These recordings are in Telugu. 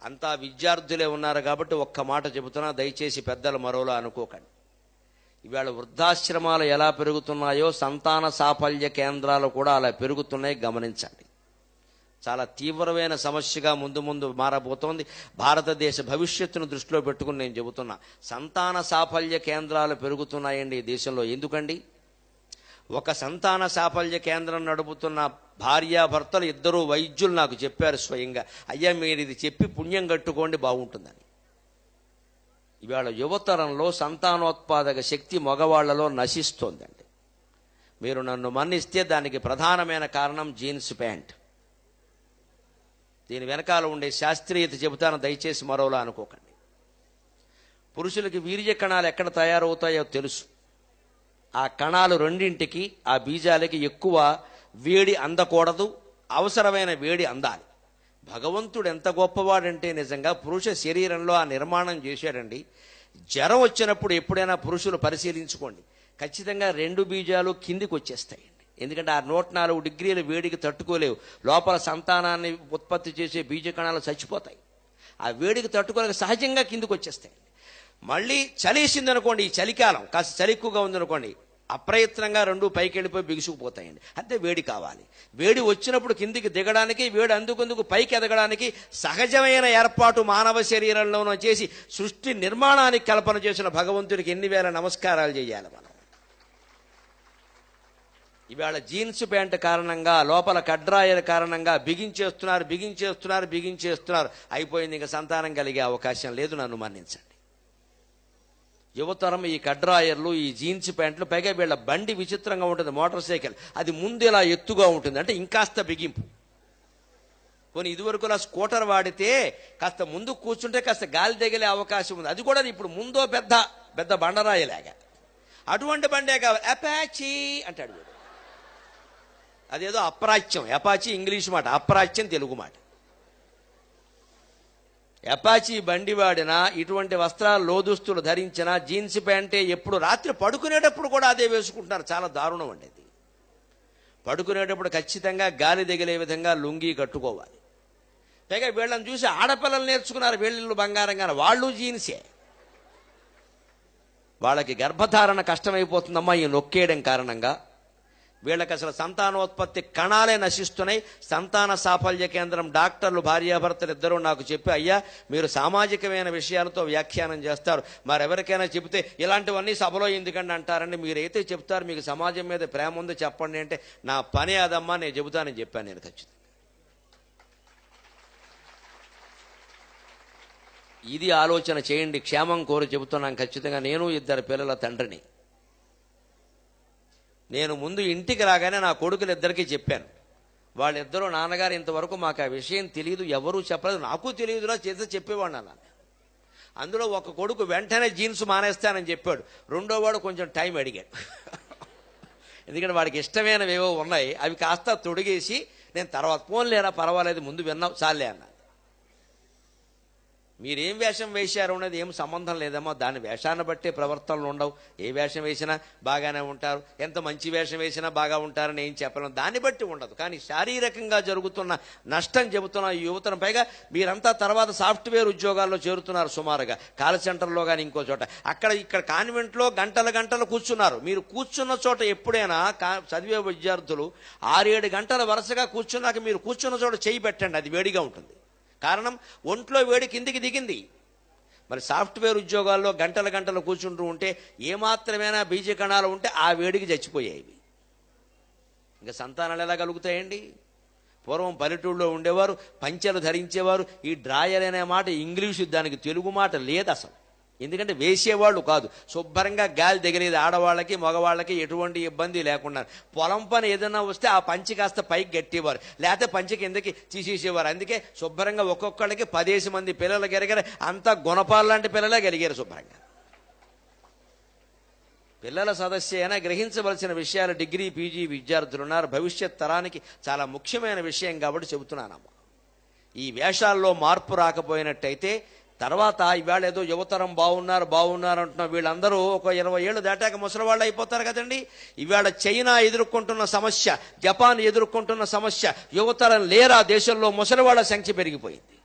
అంతా విద్యార్థులే ఉన్నారు కాబట్టి ఒక్క మాట చెబుతున్నా, దయచేసి పెద్దలు మరోలా అనుకోకండి. ఇవాళ వృద్ధాశ్రమాలు ఎలా పెరుగుతున్నాయో సంతాన సాఫల్య కేంద్రాలు కూడా అలా పెరుగుతున్నాయి, గమనించండి. చాలా తీవ్రమైన సమస్యగా ముందు ముందు మారబోతోంది. భారతదేశ భవిష్యత్తును దృష్టిలో పెట్టుకుని నేను చెబుతున్నా, సంతాన సాఫల్య కేంద్రాలు పెరుగుతున్నాయండి ఈ దేశంలో. ఎందుకండి? ఒక సంతాన సాఫల్య కేంద్రం నడుపుతున్న భార్యాభర్తలు ఇద్దరు వైద్యులు నాకు చెప్పారు స్వయంగా, అయ్యా మీరు ఇది చెప్పి పుణ్యం కట్టుకోండి బాగుంటుందని. ఇవాళ యువతరంలో సంతానోత్పాదక శక్తి మగవాళ్లలో నశిస్తోందండి. మీరు నన్ను మన్నిస్తే దానికి ప్రధానమైన కారణం జీన్స్ ప్యాంట్. దీని వెనకాల ఉండే శాస్త్రీయత చెబుతాను, దయచేసి మరోలా అనుకోకండి. పురుషులకి వీర్య కణాలు ఎక్కడ తయారవుతాయో తెలుసు. ఆ కణాలు రెండింటికి, ఆ బీజాలకి ఎక్కువ వేడి అందకూడదు, అవసరమైన వేడి అందాలి. భగవంతుడు ఎంత గొప్పవాడంటే నిజంగా పురుష శరీరంలో ఆ నిర్మాణం చేశాడండి. జ్వరం వచ్చినప్పుడు ఎప్పుడైనా పురుషులు పరిశీలించుకోండి, ఖచ్చితంగా 2 బీజాలు కిందికి వచ్చేస్తాయండి. ఎందుకంటే ఆ 104 డిగ్రీల వేడికి తట్టుకోలేవు. లోపల సంతానాన్ని ఉత్పత్తి చేసే బీజ కణాలు చచ్చిపోతాయి. ఆ వేడికి తట్టుకోలేక సహజంగా కిందికి వచ్చేస్తాయండి. మళ్ళీ చలేసింది అనుకోండి, ఈ చలికాలం కాస్త చలి ఎక్కువగా ఉందనుకోండి, అప్రయత్నంగా 2 పైకి వెళ్ళిపోయి బిగుసుకుపోతాయండి. అంతే వేడి కావాలి. వేడి వచ్చినప్పుడు కిందికి దిగడానికి, వేడి అందుకుందుకు పైకి ఎదగడానికి సహజమైన ఏర్పాటు మానవ శరీరంలోనూ చేసి సృష్టి నిర్మాణానికి కల్పన చేసిన భగవంతుడికి ఎన్ని వేల నమస్కారాలు చేయాలి మనం. ఇవాళ జీన్స్ ప్యాంట్ కారణంగా, లోపల కడ్రాయల కారణంగా బిగించేస్తున్నారు. అయిపోయింది, ఇంకా సంతానం కలిగే అవకాశం లేదు. నన్ను మన్నించండి. యువతరం ఈ కడ్రాయర్లు, ఈ జీన్స్ ప్యాంట్లు, పైగా వీళ్ళ బండి విచిత్రంగా ఉంటుంది, మోటార్ సైకిల్. అది ముందు ఇలా ఎత్తుగా ఉంటుంది, అంటే ఇంకాస్త బిగింపు. కొన్ని ఇదివరకులా స్కూటర్ వాడితే కాస్త ముందు కూర్చుంటే కాస్త గాలి తగిలే అవకాశం ఉంది. అది కూడా ఇప్పుడు ముందో పెద్ద పెద్ద బండరాయలాగా. అటువంటి బండే కావాలి. అపాచీ అంటాడు వీడు. అదేదో అప్రాచ్యం. అపాచీ ఇంగ్లీష్ మాట, అప్రాచ్యం తెలుగు మాట. అపాచీ బండి వాడినా, ఇటువంటి వస్త్రాలు లోదుస్తులు ధరించినా, జీన్స్ ప్యాంటే ఎప్పుడు రాత్రి పడుకునేటప్పుడు కూడా అదే వేసుకుంటున్నారు. చాలా దారుణం అండి అది. పడుకునేటప్పుడు ఖచ్చితంగా గాలి తగిలే విధంగా లుంగీ కట్టుకోవాలి. పైగా వీళ్ళని చూసి ఆడపిల్లలు నేర్చుకున్నారు, వీళ్ళు బంగారంగా, వాళ్ళు జీన్సే. వాళ్ళకి గర్భధారణ కష్టమైపోతుందమ్మా ఈ నొక్కేయడం కారణంగా. వీళ్ళకి అసలు సంతానోత్పత్తి కణాలే నశిస్తున్నాయి. సంతాన సాఫల్య కేంద్రం డాక్టర్లు భార్యాభర్తలు ఇద్దరూ నాకు చెప్పి, అయ్యా మీరు సామాజికమైన విషయాలతో వ్యాఖ్యానం చేస్తారు, మరెవరికైనా చెబితే ఇలాంటివన్నీ సభలో ఎందుకండి అంటారండి, మీరైతే చెప్తారు మీకు సమాజం మీద ప్రేమ ఉందో చెప్పండి అంటే, నా పని అదమ్మా, నేను చెబుతానని చెప్పాను నేను ఖచ్చితంగా. ఇది ఆలోచన చేయండి. క్షేమం కోరి చెబుతున్నాను ఖచ్చితంగా. నేను 2 పిల్లల తండ్రిని. నేను ముందు ఇంటికి రాగానే నా కొడుకులిద్దరికీ చెప్పాను. వాళ్ళిద్దరూ, నాన్నగారు ఇంతవరకు మాకు ఆ విషయం తెలియదు, ఎవరూ చెప్పలేదు, నాకు తెలియదురా చేస్తే చెప్పేవాడు అన్నాను. అందులో ఒక కొడుకు వెంటనే జీన్స్ మానేస్తానని చెప్పాడు. రెండో వాడు కొంచెం టైం అడిగాడు. ఎందుకంటే వాడికి ఇష్టమైనవేవో ఉన్నాయి, అవి కాస్త తొడిగేసి నేను తర్వాత పోన్లేరా పర్వాలేదు ముందు విన్నావు చాలే అన్నాను. మీరేం వేషం వేశారు అనేది ఏం సంబంధం లేదమ్మా, దాని వేషాన్ని బట్టే ప్రవర్తనలు ఉండవు. ఏ వేషం వేసినా బాగానే ఉంటారు, ఎంత మంచి వేషం వేసినా బాగా ఉంటారని ఏం చెప్పలేం, దాన్ని బట్టి ఉండదు. కానీ శారీరకంగా జరుగుతున్న నష్టం చెబుతున్న ఈ యువతను. పైగా మీరంతా తర్వాత సాఫ్ట్వేర్ ఉద్యోగాల్లో చేరుతున్నారు సుమారుగా, కాల్ సెంటర్లో కానీ ఇంకో చోట. ఇక్కడ కాన్వెంట్లో గంటలు కూర్చున్నారు. మీరు కూర్చున్న చోట ఎప్పుడైనా చదివే విద్యార్థులు 6-7 గంటల వరుసగా కూర్చున్నాక మీరు కూర్చున్న చోట చేయి పెట్టండి, అది వేడిగా ఉంటుంది. కారణం ఒంట్లో వేడి కిందికి దిగింది. మరి సాఫ్ట్వేర్ ఉద్యోగాల్లో గంటలు కూర్చుంటూ ఉంటే ఏమాత్రమైనా బీజ కణాలు ఉంటే ఆ వేడికి చచ్చిపోయాయి. ఇంకా సంతానాలు ఎలా కలుగుతాయండి? పూర్వం పల్లెటూళ్ళలో ఉండేవారు, పంచెలు ధరించేవారు. ఈ డ్రాయర్ అనే మాట ఇంగ్లీషు, దానికి తెలుగు మాట లేదు అసలు. ఎందుకంటే వేసేవాళ్ళు కాదు, శుభ్రంగా గాలి తగిలేది. ఆడవాళ్ళకి మగవాళ్ళకి ఎటువంటి ఇబ్బంది లేకుండా. పొలం పని ఏదైనా వస్తే ఆ పంచి కాస్త పైకి గట్టేవారు, లేకపోతే పంచి కిందకి తీసేసేవారు. అందుకే శుభ్రంగా ఒక్కొక్కళ్ళకి 10 మంది పిల్లలు కలిగారు. అంతా గుణపాలు లాంటి పిల్లలే కలిగారు శుభ్రంగా. పిల్లల సదస్సు అయినా గ్రహించవలసిన విషయాలు డిగ్రీ పీజీ విద్యార్థులు ఉన్నారు. భవిష్యత్ తరానికి చాలా ముఖ్యమైన విషయం కాబట్టి చెబుతున్నానమ్మా. ఈ వేషాల్లో మార్పు రాకపోయినట్టయితే తర్వాత ఇవాళ ఏదో యువతరం బాగున్నారు అంటున్నా, వీళ్ళందరూ ఒక 20 ఏళ్ళు దాటాక ముసలివాళ్ళు అయిపోతారు కదండి. ఇవాళ చైనా ఎదుర్కొంటున్న సమస్య, జపాన్ ఎదుర్కొంటున్న సమస్య, యువతరం లేరా దేశంలో ముసలివాళ్ల సంఖ్య పెరిగిపోయింది.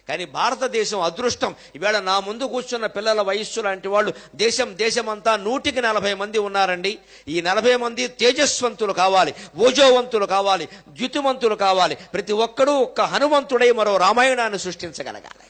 కానీ భారతదేశం అదృష్టం, ఈవేళ నా ముందు కూర్చున్న పిల్లల వయస్సు లాంటి వాళ్ళు దేశమంతా 140 మంది ఉన్నారండి. ఈ 40 మంది తేజస్వంతులు కావాలి, ఓజోవంతులు కావాలి, ద్యుతివంతులు కావాలి. ప్రతి ఒక్కడూ ఒక్క హనుమంతుడై మరో రామాయణాన్ని సృష్టించగలగాలి.